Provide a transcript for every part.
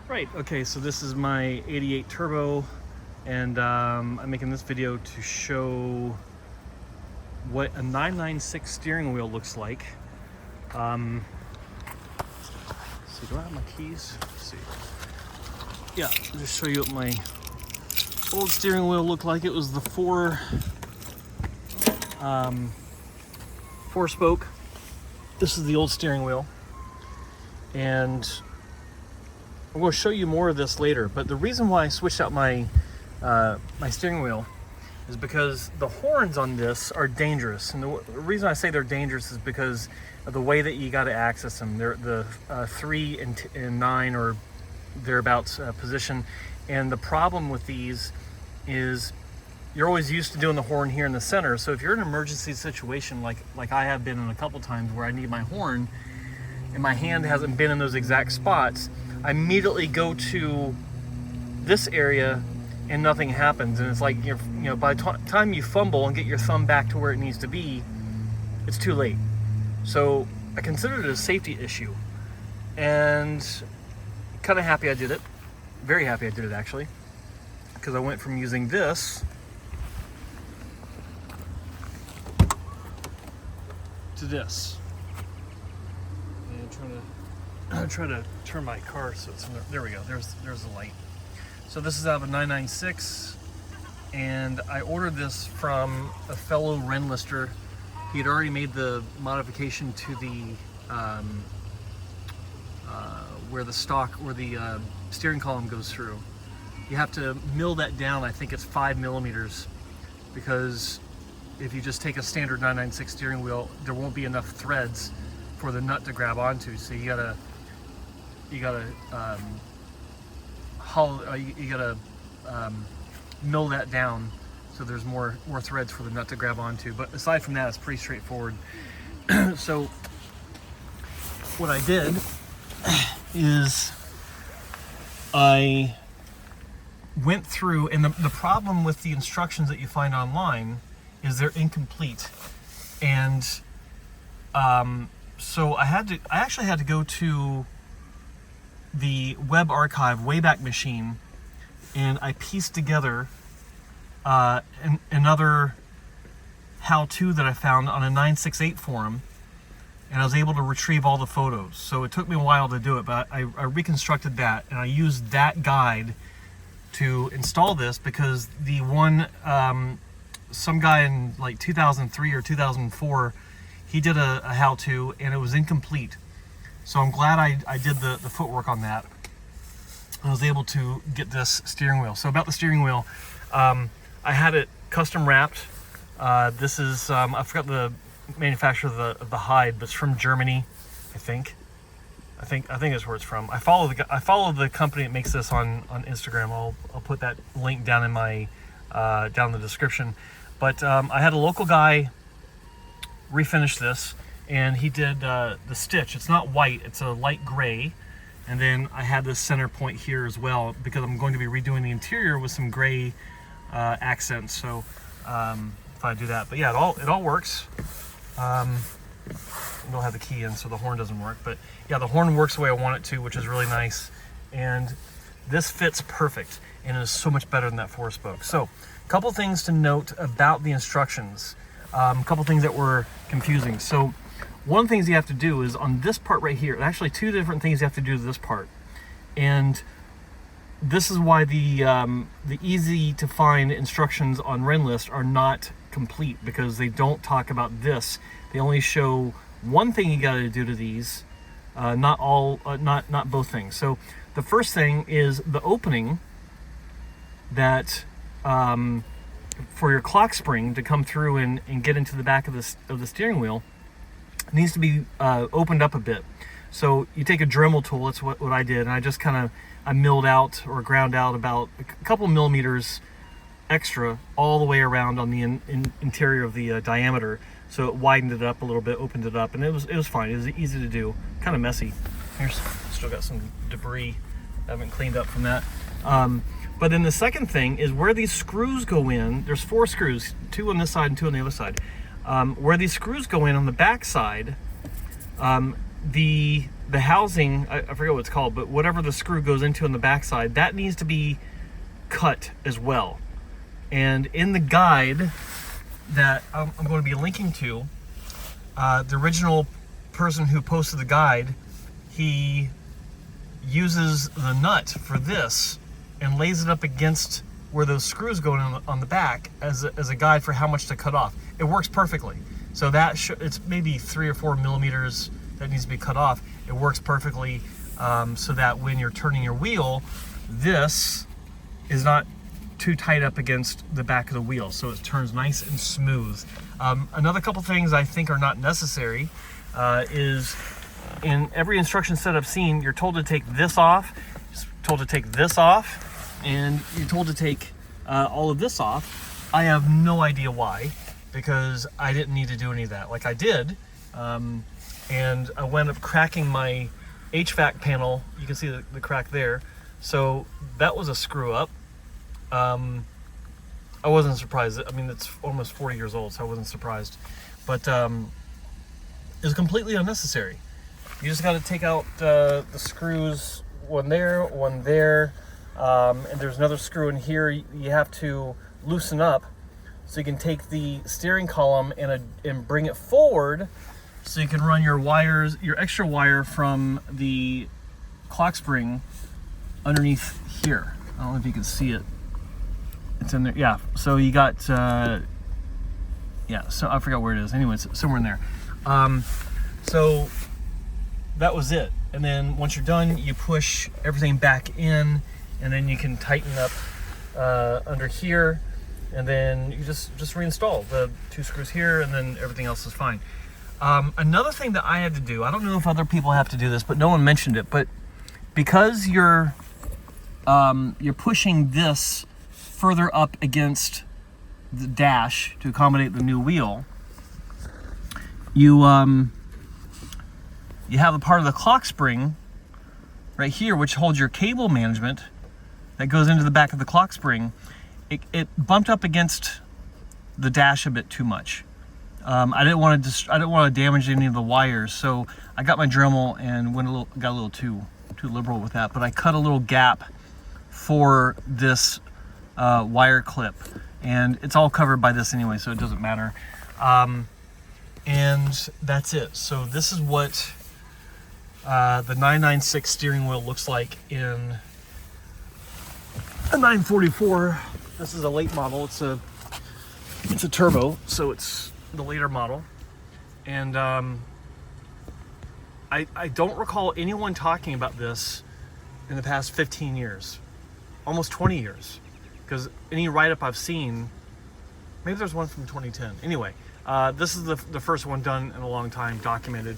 Right, okay, so this is my 88 Turbo, and I'm making this video to show what a 996 steering wheel looks like. So do I have my keys? Let's see. Yeah, just show you what my old steering wheel looked like. It was the four spoke. This is the old steering wheel, and I'm going to show you more of this later. But the reason why I switched out my my steering wheel is because the horns on this are dangerous. And the reason I say they're dangerous is because of the way that you got to access them. They're the 3 and 9 or thereabouts position. And the problem with these is you're always used to doing the horn here in the center. So if you're in an emergency situation like I have been in a couple times where I need my horn and my hand hasn't been in those exact spots, I immediately go to this area and nothing happens. And it's like, by the time you fumble and get your thumb back to where it needs to be, it's too late. So I considered it a safety issue, and kind of happy I did it. Very happy I did it, actually, because I went from using this to this. I'm trying to turn my car so it's in there we go. There's the light. So this is out of a 996, and I ordered this from a fellow Renlister. He had already made the modification to the where the steering column goes through. You have to mill that down. I think it's 5 millimeters, because if you just take a standard 996 steering wheel, there won't be enough threads for the nut to grab onto. So you gotta mill that down so there's more threads for the nut to grab onto. But aside from that, it's pretty straightforward. So what I did is I went through, and the problem with the instructions that you find online is they're incomplete. And so I actually had to go to the web archive, Wayback Machine, and I pieced together another how-to that I found on a 968 forum, and I was able to retrieve all the photos. So it took me a while to do it, but I reconstructed that, and I used that guide to install this, because the one, some guy in like 2003 or 2004, he did a how-to, and it was incomplete. So I'm glad I did the footwork on that. I was able to get this steering wheel. So about the steering wheel, I had it custom wrapped. This is, I forgot the manufacturer of the hide, but it's from Germany, I think that's where it's from. I follow the company that makes this on Instagram. I'll put that link down in my down in the description. But I had a local guy refinish this, and he did the stitch. It's not white, it's a light gray. And then I had this center point here as well, because I'm going to be redoing the interior with some gray accents. So if I do that, but yeah, it all works. I don't have the key in, so the horn doesn't work. But yeah, the horn works the way I want it to, which is really nice. And this fits perfect, and it is so much better than that 4-spoke. So a couple things to note about the instructions. A couple things that were confusing. So one of the things you have to do is on this part right here, actually 2 different things you have to do to this part. And this is why the easy to find instructions on Renlist are not complete, because they don't talk about this. They only show one thing you got to do to these, not both things. So the first thing is the opening that for your clock spring to come through and get into the back of the steering wheel needs to be opened up a bit. So you take a Dremel tool, that's what I did, and I just I milled out or ground out about a couple millimeters extra all the way around on the interior of the diameter. So it widened it up a little bit, opened it up, and it was fine. It was easy to do, kind of messy. Here's still got some debris I haven't cleaned up from that. But then the second thing is where these screws go in. There's 4 screws, 2 on this side and 2 on the other side. Where these screws go in on the back side, the the housing, I forget what it's called, but whatever the screw goes into on the backside, that needs to be cut as well. And in the guide that I'm going to be linking to, the original person who posted the guide, he uses the nut for this and lays it up against where those screws go in on the back as a guide for how much to cut off. It works perfectly. So that it's maybe 3 or 4 millimeters that needs to be cut off. It works perfectly, so that when you're turning your wheel, this is not too tight up against the back of the wheel, so it turns nice and smooth. Another couple things I think are not necessary is in every instruction set I've seen, you're told to take this off, told to take this off, and you're told to take all of this off. I have no idea why, because I didn't need to do any of that. Like I did, and I wound up cracking my HVAC panel. You can see the crack there. So that was a screw up. I wasn't surprised. I mean, it's almost 40 years old, so I wasn't surprised. But it was completely unnecessary. You just got to take out the screws, one there, and there's another screw in here you have to loosen up so you can take the steering column and bring it forward so you can run your wires, your extra wire from the clock spring underneath here. I don't know if you can see it. It's in there. Yeah. So you got, so I forgot where it is. Anyway, it's somewhere in there. So that was it. And then once you're done, you push everything back in, and then you can tighten up under here, and then you just reinstall the 2 screws here, and then everything else is fine. Another thing that I had to do, I don't know if other people have to do this, but no one mentioned it, but because you're pushing this further up against the dash to accommodate the new wheel, you have a part of the clock spring right here which holds your cable management that goes into the back of the clock spring. It bumped up against the dash a bit too much. I didn't want to damage any of the wires, so I got my Dremel and got a little too liberal with that. But I cut a little gap for this wire clip, and it's all covered by this anyway, so it doesn't matter. And that's it. So this is what the 996 steering wheel looks like in a 944. This is a late model. It's a turbo, so it's the later model. And I don't recall anyone talking about this in the past 15 years, almost 20 years, because any write-up I've seen, maybe there's one from 2010. Anyway, this is the first one done in a long time, documented.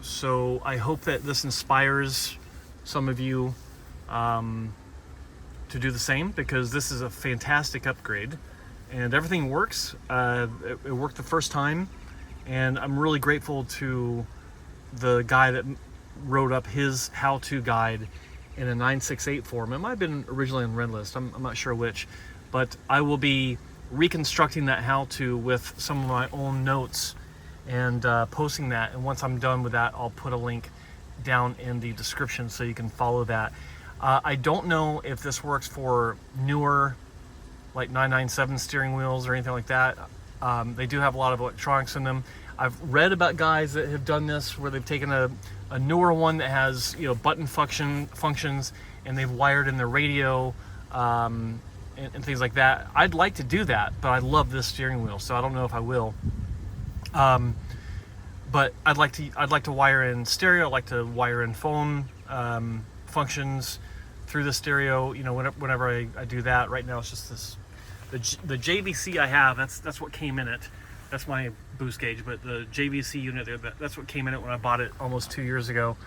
So I hope that this inspires some of you to do the same, because this is a fantastic upgrade and everything works. It worked the first time, and I'm really grateful to the guy that wrote up his how-to guide in a 968 form. It might have been originally on Redlist, I'm not sure which, but I will be reconstructing that how-to with some of my own notes and posting that, and once I'm done with that, I'll put a link down in the description so you can follow that. I don't know if this works for newer, like 997 steering wheels or anything like that. They do have a lot of electronics in them. I've read about guys that have done this where they've taken a newer one that has, you know, button functions, and they've wired in their radio and things like that. I'd like to do that, but I love this steering wheel, so I don't know if I will. But I'd like to wire in stereo. I'd like to wire in phone functions through the stereo. You know, whenever I do that. Right now it's just this, the JVC I have. That's what came in it. That's my boost gauge, but the JVC unit there, that's what came in it when I bought it almost 2 years ago.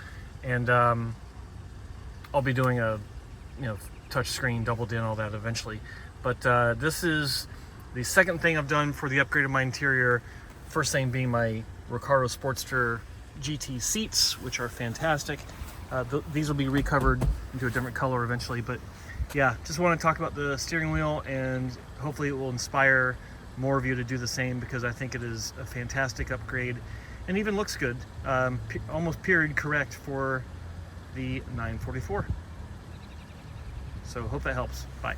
And I'll be doing a, you know, touch screen, double din, all that eventually. But this is the second thing I've done for the upgrade of my interior. First thing being my Recaro Sportster GT seats, which are fantastic. These will be recovered into a different color eventually, but yeah, just want to talk about the steering wheel, and hopefully it will inspire more of you to do the same, because I think it is a fantastic upgrade. and even looks good, almost period correct for the 944. So hope that helps. Bye.